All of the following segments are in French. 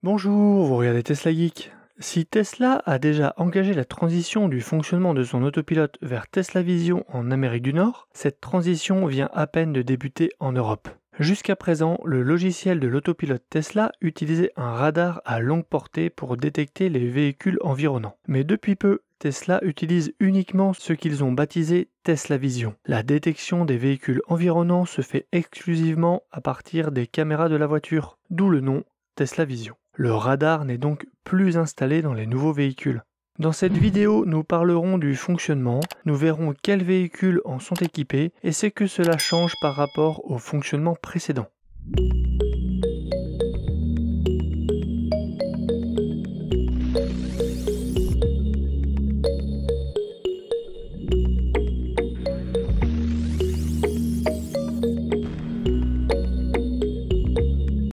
Bonjour, vous regardez Tesla Geek. Si Tesla a déjà engagé la transition du fonctionnement de son autopilote vers Tesla Vision en Amérique du Nord, cette transition vient à peine de débuter en Europe. Jusqu'à présent, le logiciel de l'autopilote Tesla utilisait un radar à longue portée pour détecter les véhicules environnants. Mais depuis peu, Tesla utilise uniquement ce qu'ils ont baptisé Tesla Vision. La détection des véhicules environnants se fait exclusivement à partir des caméras de la voiture, d'où le nom Tesla Vision. Le radar n'est donc plus installé dans les nouveaux véhicules. Dans cette vidéo, nous parlerons du fonctionnement, nous verrons quels véhicules en sont équipés et ce que cela change par rapport au fonctionnement précédent.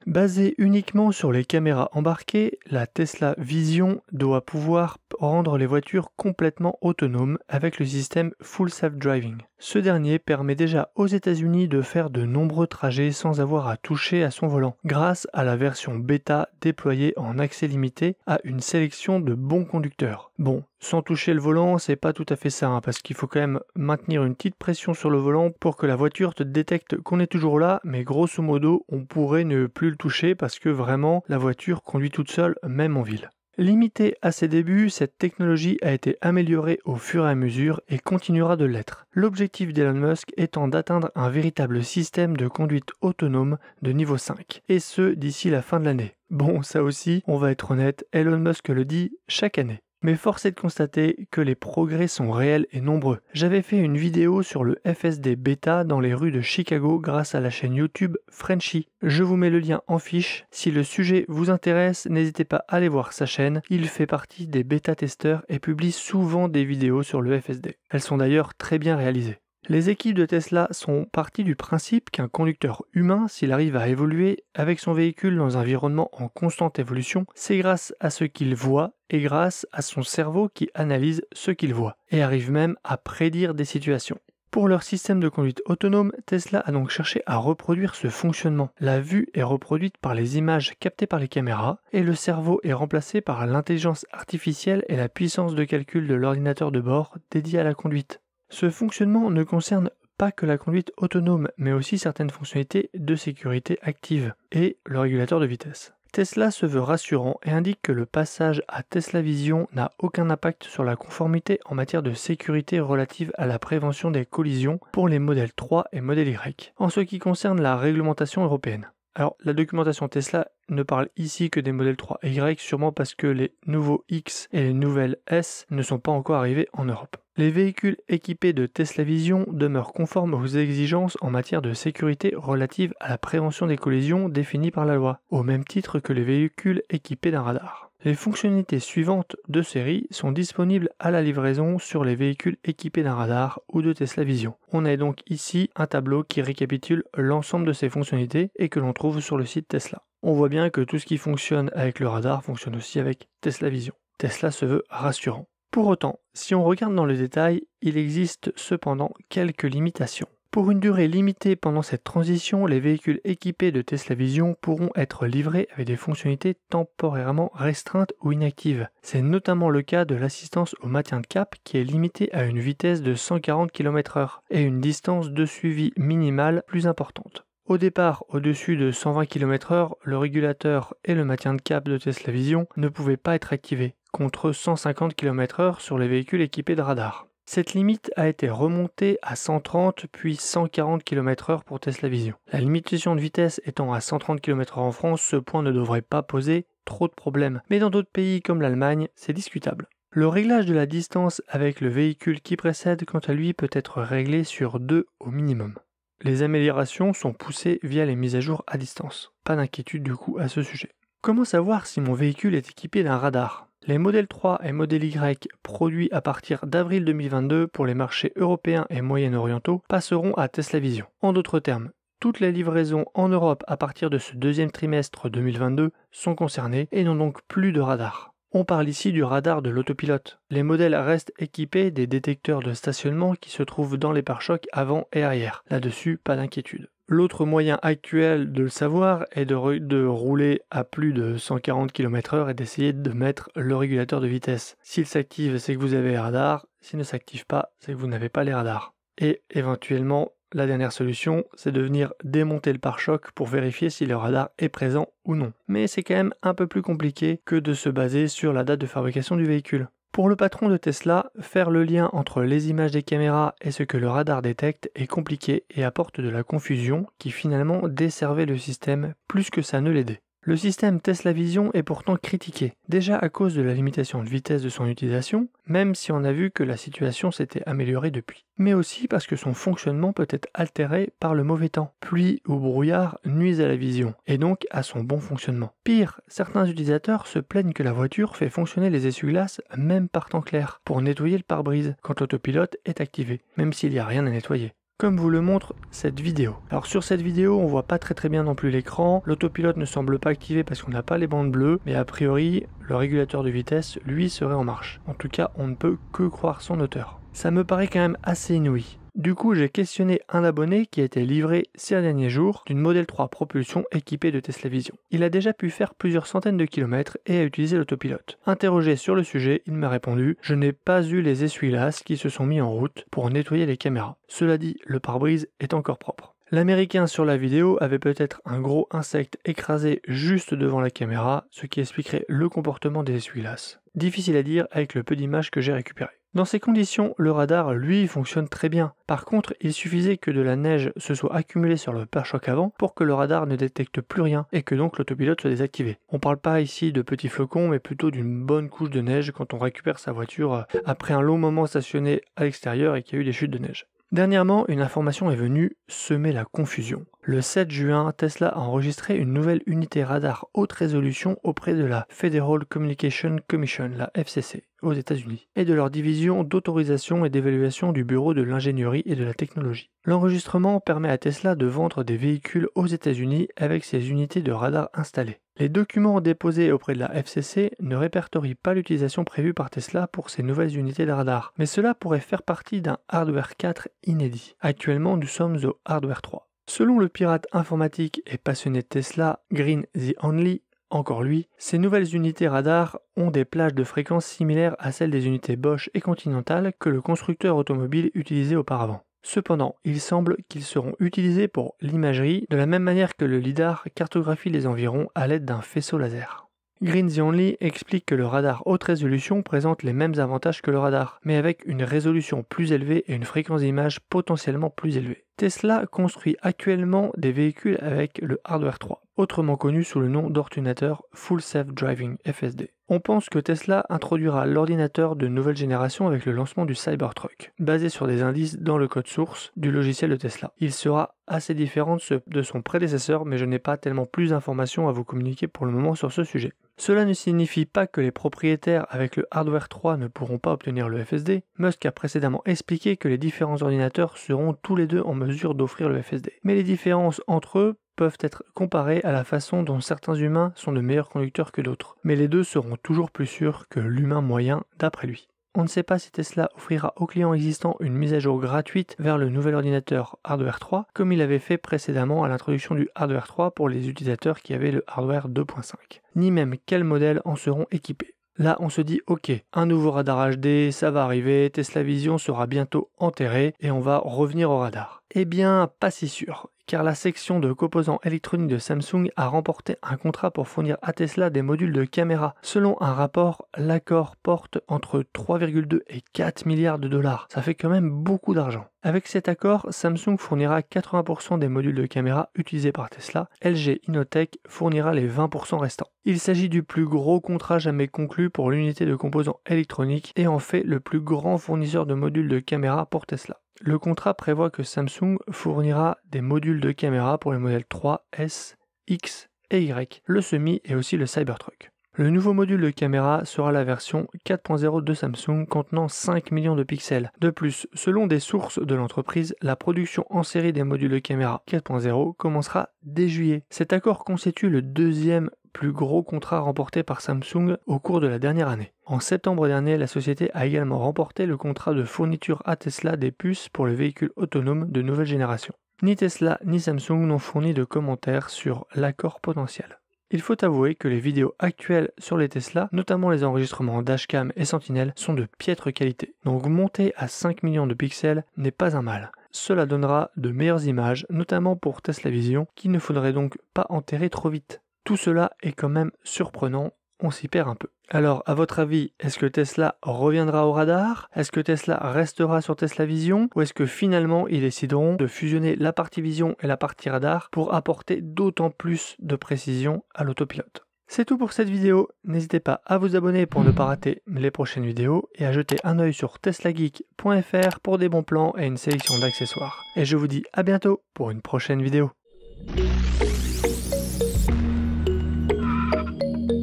Basée uniquement sur les caméras embarquées, la Tesla Vision doit pouvoir rendre les voitures complètement autonomes avec le système Full Self-Driving. Ce dernier permet déjà aux États-Unis de faire de nombreux trajets sans avoir à toucher à son volant, grâce à la version bêta déployée en accès limité à une sélection de bons conducteurs. Bon, sans toucher le volant, c'est pas tout à fait ça, parce qu'il faut quand même maintenir une petite pression sur le volant pour que la voiture te détecte qu'on est toujours là, mais grosso modo, on pourrait ne plus le toucher parce que vraiment, la voiture conduit toute seule, même en ville. Limitée à ses débuts, cette technologie a été améliorée au fur et à mesure et continuera de l'être. L'objectif d'Elon Musk étant d'atteindre un véritable système de conduite autonome de niveau 5, et ce d'ici la fin de l'année. Bon, ça aussi, on va être honnête, Elon Musk le dit chaque année. Mais force est de constater que les progrès sont réels et nombreux. J'avais fait une vidéo sur le FSD Beta dans les rues de Chicago grâce à la chaîne YouTube Frenchy. Je vous mets le lien en fiche. Si le sujet vous intéresse, n'hésitez pas à aller voir sa chaîne. Il fait partie des bêta-testeurs et publie souvent des vidéos sur le FSD. Elles sont d'ailleurs très bien réalisées. Les équipes de Tesla sont parties du principe qu'un conducteur humain, s'il arrive à évoluer avec son véhicule dans un environnement en constante évolution, c'est grâce à ce qu'il voit et grâce à son cerveau qui analyse ce qu'il voit et arrive même à prédire des situations. Pour leur système de conduite autonome, Tesla a donc cherché à reproduire ce fonctionnement. La vue est reproduite par les images captées par les caméras et le cerveau est remplacé par l'intelligence artificielle et la puissance de calcul de l'ordinateur de bord dédié à la conduite. Ce fonctionnement ne concerne pas que la conduite autonome, mais aussi certaines fonctionnalités de sécurité actives et le régulateur de vitesse. Tesla se veut rassurant et indique que le passage à Tesla Vision n'a aucun impact sur la conformité en matière de sécurité relative à la prévention des collisions pour les modèles 3 et modèle Y, en ce qui concerne la réglementation européenne. Alors, la documentation Tesla ne parle ici que des modèles 3 et Y, sûrement parce que les nouveaux X et les nouvelles S ne sont pas encore arrivés en Europe. Les véhicules équipés de Tesla Vision demeurent conformes aux exigences en matière de sécurité relative à la prévention des collisions définies par la loi, au même titre que les véhicules équipés d'un radar. Les fonctionnalités suivantes de série sont disponibles à la livraison sur les véhicules équipés d'un radar ou de Tesla Vision. On a donc ici un tableau qui récapitule l'ensemble de ces fonctionnalités et que l'on trouve sur le site Tesla. On voit bien que tout ce qui fonctionne avec le radar fonctionne aussi avec Tesla Vision. Tesla se veut rassurant. Pour autant, si on regarde dans le détail, il existe cependant quelques limitations. Pour une durée limitée pendant cette transition, les véhicules équipés de Tesla Vision pourront être livrés avec des fonctionnalités temporairement restreintes ou inactives. C'est notamment le cas de l'assistance au maintien de cap qui est limitée à une vitesse de 140 km/h et une distance de suivi minimale plus importante. Au départ, au-dessus de 120 km/h, le régulateur et le maintien de cap de Tesla Vision ne pouvaient pas être activés, contre 150 km/h sur les véhicules équipés de radar. Cette limite a été remontée à 130 puis 140 km/h pour Tesla Vision. La limitation de vitesse étant à 130 km/h en France, ce point ne devrait pas poser trop de problèmes. Mais dans d'autres pays comme l'Allemagne, c'est discutable. Le réglage de la distance avec le véhicule qui précède, quant à lui, peut être réglé sur 2 au minimum. Les améliorations sont poussées via les mises à jour à distance. Pas d'inquiétude du coup à ce sujet. Comment savoir si mon véhicule est équipé d'un radar ? Les modèles 3 et modèle Y produits à partir d'avril 2022 pour les marchés européens et moyen-orientaux passeront à Tesla Vision. En d'autres termes, toutes les livraisons en Europe à partir de ce deuxième trimestre 2022 sont concernées et n'ont donc plus de radar. On parle ici du radar de l'autopilote. Les modèles restent équipés des détecteurs de stationnement qui se trouvent dans les pare-chocs avant et arrière. Là-dessus, pas d'inquiétude. L'autre moyen actuel de le savoir est de rouler à plus de 140 km/h et d'essayer de mettre le régulateur de vitesse. S'il s'active, c'est que vous avez les radars. S'il ne s'active pas, c'est que vous n'avez pas les radars. Et éventuellement, la dernière solution, c'est de venir démonter le pare-choc pour vérifier si le radar est présent ou non. Mais c'est quand même un peu plus compliqué que de se baser sur la date de fabrication du véhicule. Pour le patron de Tesla, faire le lien entre les images des caméras et ce que le radar détecte est compliqué et apporte de la confusion qui finalement desservait le système plus que ça ne l'aidait. Le système Tesla Vision est pourtant critiqué, déjà à cause de la limitation de vitesse de son utilisation, même si on a vu que la situation s'était améliorée depuis, mais aussi parce que son fonctionnement peut être altéré par le mauvais temps. Pluie ou brouillard nuisent à la vision, et donc à son bon fonctionnement. Pire, certains utilisateurs se plaignent que la voiture fait fonctionner les essuie-glaces même par temps clair, pour nettoyer le pare-brise, quand l'autopilote est activé, même s'il n'y a rien à nettoyer. Comme vous le montre cette vidéo. Alors sur cette vidéo, on voit pas très bien non plus l'écran, l'autopilote ne semble pas activé parce qu'on n'a pas les bandes bleues, mais a priori, le régulateur de vitesse, lui, serait en marche. En tout cas, on ne peut que croire son auteur. Ça me paraît quand même assez inouï. Du coup, j'ai questionné un abonné qui a été livré ces derniers jours d'une Model 3 propulsion équipée de Tesla Vision. Il a déjà pu faire plusieurs centaines de kilomètres et a utilisé l'autopilote. Interrogé sur le sujet, il m'a répondu « Je n'ai pas eu les essuie-glaces qui se sont mis en route pour nettoyer les caméras. Cela dit, le pare-brise est encore propre. » L'américain sur la vidéo avait peut-être un gros insecte écrasé juste devant la caméra, ce qui expliquerait le comportement des essuie-glaces. Difficile à dire avec le peu d'images que j'ai récupérées. Dans ces conditions, le radar, lui, fonctionne très bien. Par contre, il suffisait que de la neige se soit accumulée sur le pare-choc avant pour que le radar ne détecte plus rien et que donc l'autopilote soit désactivé. On parle pas ici de petits flocons, mais plutôt d'une bonne couche de neige quand on récupère sa voiture après un long moment stationné à l'extérieur et qu'il y a eu des chutes de neige. Dernièrement, une information est venue semer la confusion. Le 7 juin, Tesla a enregistré une nouvelle unité radar haute résolution auprès de la Federal Communication Commission, la FCC, aux États-Unis, et de leur division d'autorisation et d'évaluation du Bureau de l'ingénierie et de la technologie. L'enregistrement permet à Tesla de vendre des véhicules aux États-Unis avec ces unités de radar installées. Les documents déposés auprès de la FCC ne répertorient pas l'utilisation prévue par Tesla pour ces nouvelles unités de radar, mais cela pourrait faire partie d'un hardware 4 inédit. Actuellement, nous sommes au hardware 3. Selon le pirate informatique et passionné de Tesla, Green the Only, encore lui, ces nouvelles unités radar ont des plages de fréquences similaires à celles des unités Bosch et Continental que le constructeur automobile utilisait auparavant. Cependant, il semble qu'ils seront utilisés pour l'imagerie de la même manière que le lidar cartographie les environs à l'aide d'un faisceau laser. Green the Only explique que le radar haute résolution présente les mêmes avantages que le radar, mais avec une résolution plus élevée et une fréquence d'image potentiellement plus élevée. Tesla construit actuellement des véhicules avec le hardware 3, autrement connu sous le nom d'ordinateur Full Self Driving FSD. On pense que Tesla introduira l'ordinateur de nouvelle génération avec le lancement du Cybertruck, basé sur des indices dans le code source du logiciel de Tesla. Il sera assez différent de son prédécesseur, mais je n'ai pas tellement plus d'informations à vous communiquer pour le moment sur ce sujet. Cela ne signifie pas que les propriétaires avec le hardware 3 ne pourront pas obtenir le FSD. Musk a précédemment expliqué que les différents ordinateurs seront tous les deux en mesure d'offrir le FSD. Mais les différences entre eux peuvent être comparées à la façon dont certains humains sont de meilleurs conducteurs que d'autres. Mais les deux seront toujours plus sûrs que l'humain moyen d'après lui. On ne sait pas si Tesla offrira aux clients existants une mise à jour gratuite vers le nouvel ordinateur Hardware 3, comme il avait fait précédemment à l'introduction du Hardware 3 pour les utilisateurs qui avaient le Hardware 2.5, ni même quels modèles en seront équipés. Là, on se dit, ok, un nouveau radar HD, ça va arriver, Tesla Vision sera bientôt enterré et on va revenir au radar. Eh bien, pas si sûr, car la section de composants électroniques de Samsung a remporté un contrat pour fournir à Tesla des modules de caméra. Selon un rapport, l'accord porte entre 3,2 et 4 milliards de dollars. Ça fait quand même beaucoup d'argent. Avec cet accord, Samsung fournira 80% des modules de caméra utilisés par Tesla. LG Innotek fournira les 20% restants. Il s'agit du plus gros contrat jamais conclu pour l'unité de composants électroniques et en fait le plus grand fournisseur de modules de caméra pour Tesla. Le contrat prévoit que Samsung fournira des modules de caméra pour les modèles 3, S, X et Y, le Semi et aussi le Cybertruck. Le nouveau module de caméra sera la version 4.0 de Samsung contenant 5 millions de pixels. De plus, selon des sources de l'entreprise, la production en série des modules de caméra 4.0 commencera dès juillet. Cet accord constitue le deuxième plus gros contrat remporté par Samsung au cours de la dernière année. En septembre dernier, la société a également remporté le contrat de fourniture à Tesla des puces pour le véhicule autonome de nouvelle génération. Ni Tesla ni Samsung n'ont fourni de commentaires sur l'accord potentiel. Il faut avouer que les vidéos actuelles sur les Tesla, notamment les enregistrements en dashcam et Sentinel, sont de piètre qualité. Donc monter à 5 millions de pixels n'est pas un mal. Cela donnera de meilleures images, notamment pour Tesla Vision, qu'il ne faudrait donc pas enterrer trop vite. Tout cela est quand même surprenant, on s'y perd un peu. Alors, à votre avis, est-ce que Tesla reviendra au radar? Est-ce que Tesla restera sur Tesla Vision? Ou est-ce que finalement, ils décideront de fusionner la partie vision et la partie radar pour apporter d'autant plus de précision à l'autopilote? C'est tout pour cette vidéo, n'hésitez pas à vous abonner pour ne pas rater les prochaines vidéos et à jeter un œil sur teslageek.fr pour des bons plans et une sélection d'accessoires. Et je vous dis à bientôt pour une prochaine vidéo.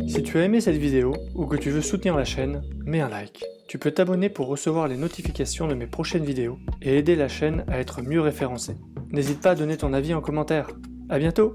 Si tu as aimé cette vidéo ou que tu veux soutenir la chaîne, mets un like. Tu peux t'abonner pour recevoir les notifications de mes prochaines vidéos et aider la chaîne à être mieux référencée. N'hésite pas à donner ton avis en commentaire. À bientôt!